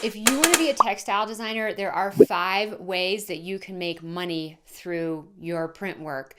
if you want to be a textile designer, there are 5 ways that you can make money through your print work.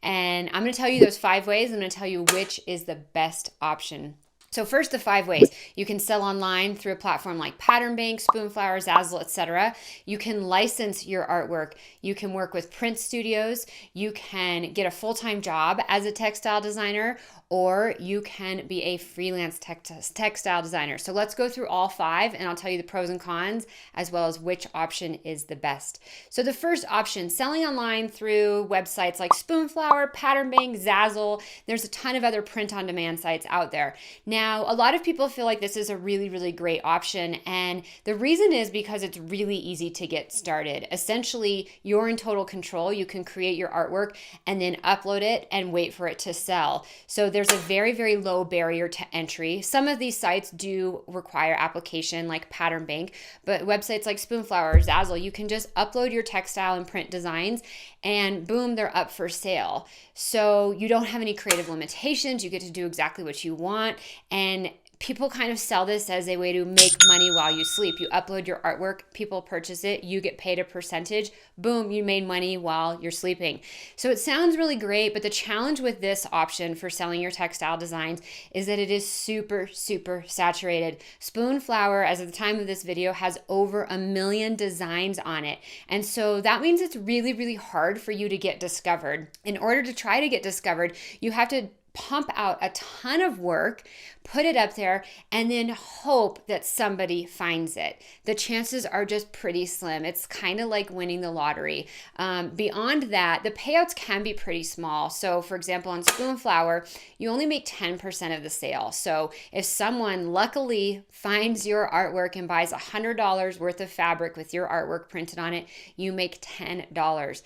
And I'm going to tell you those 5 ways. I'm going to tell you which is the best option. So first, the 5 ways. You can sell online through a platform like Pattern Bank, Spoonflower, Zazzle, etc. You can license your artwork. You can work with print studios. You can get a full-time job as a textile designer, or you can be a freelance textile designer. So let's go through all 5 and I'll tell you the pros and cons as well as which option is the best. So the first option, selling online through websites like Spoonflower, Pattern Bank, Zazzle. There's a ton of other print-on-demand sites out there. Now, a lot of people feel like this is a really, really great option, and the reason is because it's really easy to get started. Essentially, you're in total control. You can create your artwork and then upload it and wait for it to sell. So there's a very, very low barrier to entry. Some of these sites do require application like Pattern Bank, but websites like Spoonflower or Zazzle, you can just upload your textile and print designs and boom, they're up for sale. So you don't have any creative limitations. You get to do exactly what you want. And people kind of sell this as a way to make money while you sleep. You upload your artwork, people purchase it, you get paid a percentage, boom, you made money while you're sleeping. So it sounds really great, but the challenge with this option for selling your textile designs is that it is super, super saturated. Spoonflower, as of the time of this video, has over 1 million designs on it. And so that means it's really, really hard for you to get discovered. In order to try to get discovered, you have to pump out a ton of work, put it up there, and then hope that somebody finds it. The chances are just pretty slim. It's kind of like winning the lottery. Beyond that, the payouts can be pretty small. So for example, on Spoonflower, you only make 10% of the sale. So if someone luckily finds your artwork and buys $100 worth of fabric with your artwork printed on it, you make $10.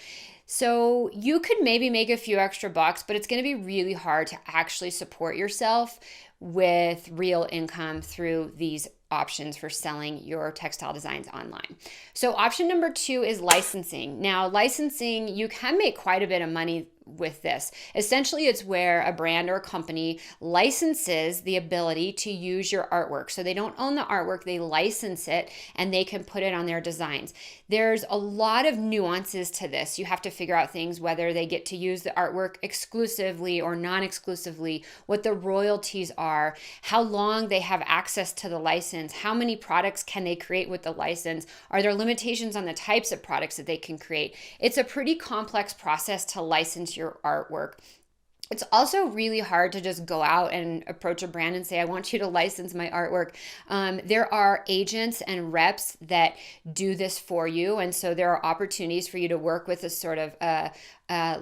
So you could maybe make a few extra bucks, but it's going to be really hard to actually support yourself with real income through these options for selling your textile designs online. So option number 2 is licensing. Now, licensing, you can make quite a bit of money with this. Essentially, it's where a brand or a company licenses the ability to use your artwork. So they don't own the artwork, they license it and they can put it on their designs. There's a lot of nuances to this. You have to figure out things, whether they get to use the artwork exclusively or non-exclusively, what the royalties are, how long they have access to the license, how many products can they create with the license, are there limitations on the types of products that they can create. It's a pretty complex process to license your artwork. It's also really hard to just go out and approach a brand and say, I want you to license my artwork. There are agents and reps that do this for you. And so there are opportunities for you to work with a sort of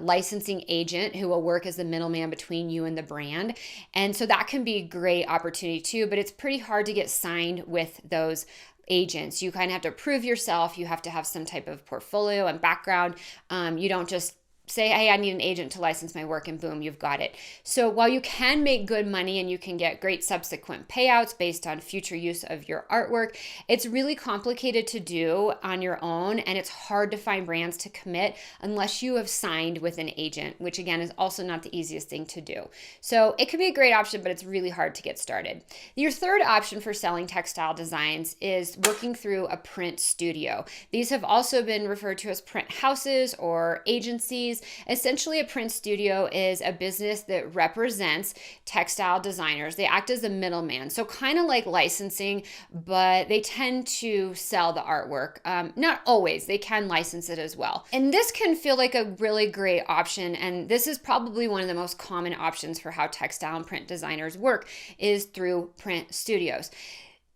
licensing agent who will work as the middleman between you and the brand. And so that can be a great opportunity too, but it's pretty hard to get signed with those agents. You kind of have to prove yourself. You have to have some type of portfolio and background. You don't just say, hey, I need an agent to license my work, and boom, you've got it. So while you can make good money and you can get great subsequent payouts based on future use of your artwork, it's really complicated to do on your own, and it's hard to find brands to commit unless you have signed with an agent, which again is also not the easiest thing to do. So it could be a great option, but it's really hard to get started. Your third option for selling textile designs is working through a print studio. These have also been referred to as print houses or agencies. Essentially, a print studio is a business that represents textile designers. They act as a middleman, so kind of like licensing, but they tend to sell the artwork. Not always, they can license it as well. And this can feel like a really great option, and this is probably one of the most common options for how textile and print designers work is through print studios.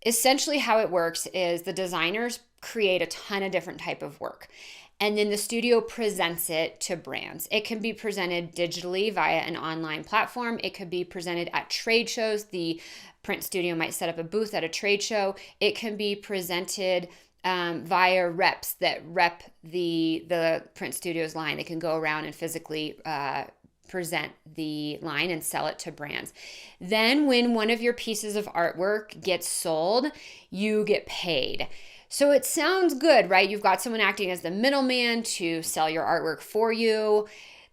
Essentially, how it works is the designers create a ton of different type of work, and then the studio presents it to brands. It can be presented digitally via an online platform. It could be presented at trade shows. The print studio might set up a booth at a trade show. It can be presented via reps that rep the print studio's line. They can go around and physically present the line and sell it to brands. Then when one of your pieces of artwork gets sold, you get paid. So it sounds good, right? You've got someone acting as the middleman to sell your artwork for you.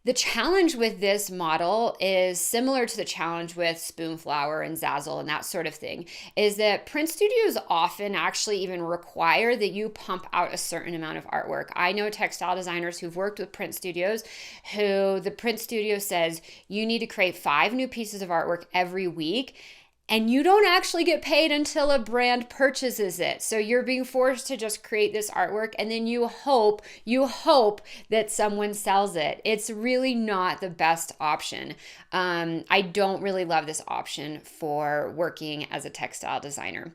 The challenge with this model is similar to the challenge with Spoonflower and Zazzle and that sort of thing, is that print studios often actually even require that you pump out a certain amount of artwork. I know textile designers who've worked with print studios who the print studio says you need to create 5 new pieces of artwork every week. And you don't actually get paid until a brand purchases it. So you're being forced to just create this artwork and then you hope that someone sells it. It's really not the best option. I don't really love this option for working as a textile designer.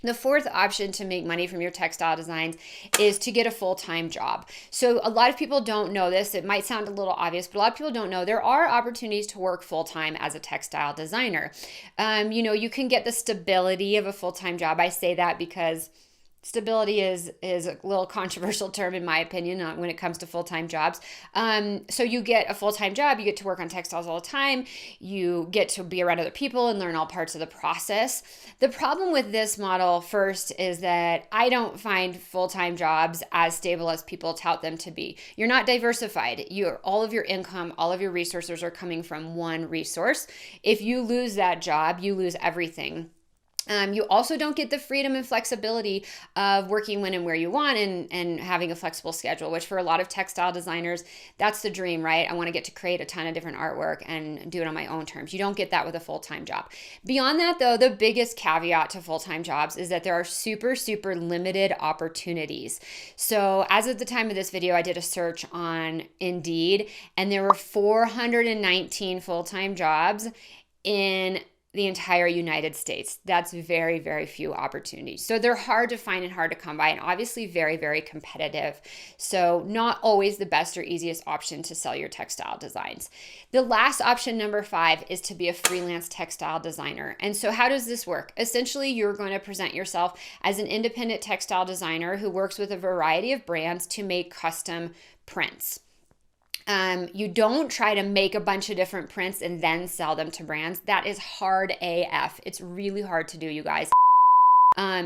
The fourth option to make money from your textile designs is to get a full-time job. So a lot of people don't know this. It might sound a little obvious, but a lot of people don't know there are opportunities to work full-time as a textile designer. You can get the stability of a full-time job. I say that because stability is a little controversial term in my opinion when it comes to full-time jobs. So you get a full-time job, you get to work on textiles all the time, you get to be around other people and learn all parts of the process. The problem with this model first is that I don't find full-time jobs as stable as people tout them to be. You're not diversified. All of your income, all of your resources are coming from one resource. If you lose that job, you lose everything. You also don't get the freedom and flexibility of working when and where you want and having a flexible schedule, which for a lot of textile designers, that's the dream, right? I want to get to create a ton of different artwork and do it on my own terms. You don't get that with a full-time job. Beyond that, though, the biggest caveat to full-time jobs is that there are super, super limited opportunities. So as of the time of this video, I did a search on Indeed, and there were 419 full-time jobs in the entire United States. That's very, very few opportunities. So they're hard to find and hard to come by, and obviously very, very competitive. So not always the best or easiest option to sell your textile designs. The last option, number 5, is to be a freelance textile designer. And so how does this work? Essentially, you're going to present yourself as an independent textile designer who works with a variety of brands to make custom prints. You don't try to make a bunch of different prints and then sell them to brands. That is hard AF. It's really hard to do, you guys.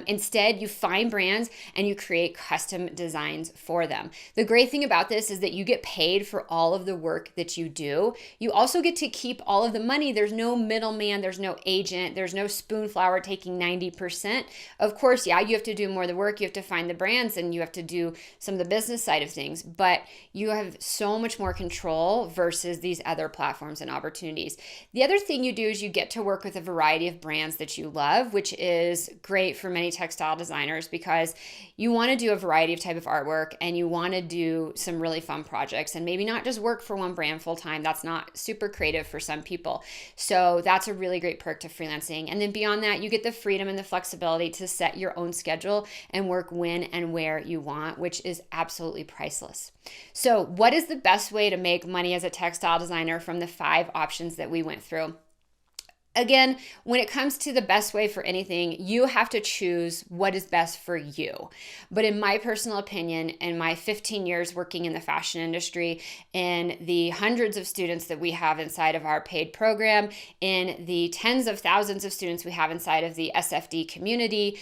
Instead, you find brands and you create custom designs for them. The great thing about this is that you get paid for all of the work that you do. You also get to keep all of the money. There's no middleman, there's no agent, there's no Spoonflower taking 90%. Of course, yeah, you have to do more of the work, you have to find the brands, and you have to do some of the business side of things, but you have so much more control versus these other platforms and opportunities. The other thing you do is you get to work with a variety of brands that you love, which is great for many textile designers because you want to do a variety of type of artwork and you want to do some really fun projects and maybe not just work for one brand full time. That's not super creative for some people. So that's a really great perk to freelancing. And then beyond that, you get the freedom and the flexibility to set your own schedule and work when and where you want, which is absolutely priceless. So what is the best way to make money as a textile designer from the 5 options that we went through? Again, when it comes to the best way for anything, you have to choose what is best for you. But in my personal opinion, in my 15 years working in the fashion industry, in the hundreds of students that we have inside of our paid program, in the tens of thousands of students we have inside of the SFD community,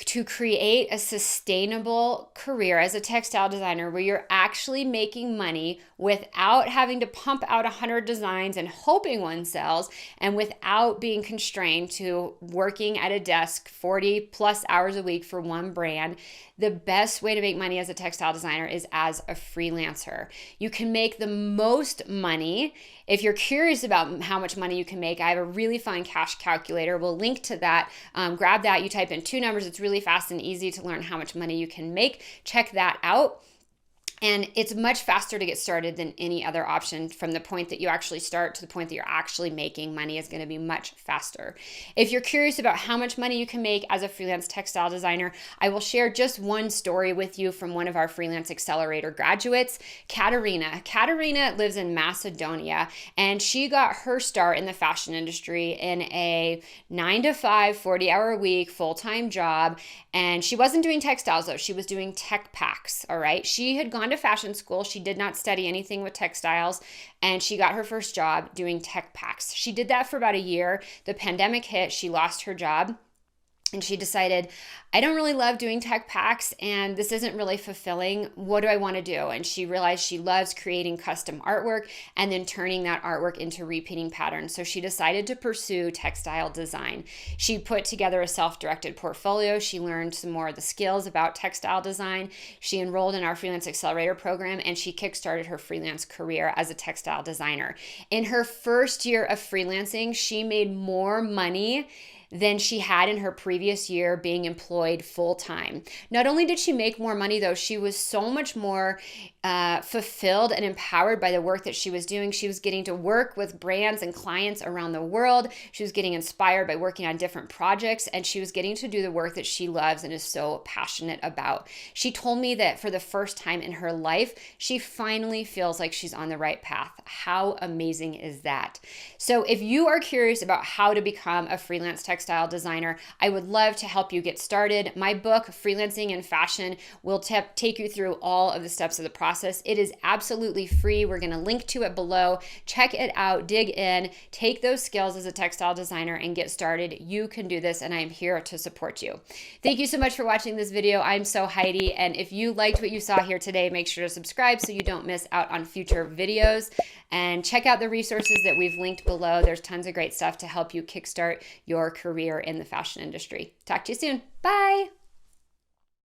to create a sustainable career as a textile designer where you're actually making money without having to pump out 100 designs and hoping one sells, and without being constrained to working at a desk 40 plus hours a week for one brand, the best way to make money as a textile designer is as a freelancer. You can make the most money. If you're curious about how much money you can make, I have a really fun cash calculator. We'll link to that. Grab that. You type in 2 numbers. It's really fast and easy to learn how much money you can make. Check that out. And it's much faster to get started than any other option. From the point that you actually start to the point that you're actually making money is going to be much faster. If you're curious about how much money you can make as a freelance textile designer, I will share just one story with you from one of our Freelance Accelerator graduates, Katerina. Katerina lives in Macedonia, and she got her start in the fashion industry in a 9-to-5, 40-hour-a-week full-time job. And she wasn't doing textiles, though. She was doing tech packs, all right? She had gone to fashion school. She did not study anything with textiles, and she got her first job doing tech packs. She did that for about a year. The pandemic hit. She lost her job. And she decided, I don't really love doing tech packs and this isn't really fulfilling. What do I want to do? And she realized she loves creating custom artwork and then turning that artwork into repeating patterns. So she decided to pursue textile design. She put together a self-directed portfolio. She learned some more of the skills about textile design. She enrolled in our Freelance Accelerator program and she kickstarted her freelance career as a textile designer. In her first year of freelancing, she made more money than she had in her previous year being employed full-time. Not only did she make more money though, she was so much more fulfilled and empowered by the work that she was doing. She was getting to work with brands and clients around the world. She was getting inspired by working on different projects, and she was getting to do the work that she loves and is so passionate about. She told me that for the first time in her life, she finally feels like she's on the right path. How amazing is that? So if you are curious about how to become a freelance textile designer, I would love to help you get started. My book, Freelancing in Fashion, will take you through all of the steps of the process. It is absolutely free. We're going to link to it below. Check it out, dig in, take those skills as a textile designer and get started. You can do this, and I am here to support you. Thank you so much for watching this video. I'm so Heidi, and if you liked what you saw here today, make sure to subscribe so you don't miss out on future videos, and check out the resources that we've linked below. There's tons of great stuff to help you kickstart your career in the fashion industry. Talk to you soon. Bye.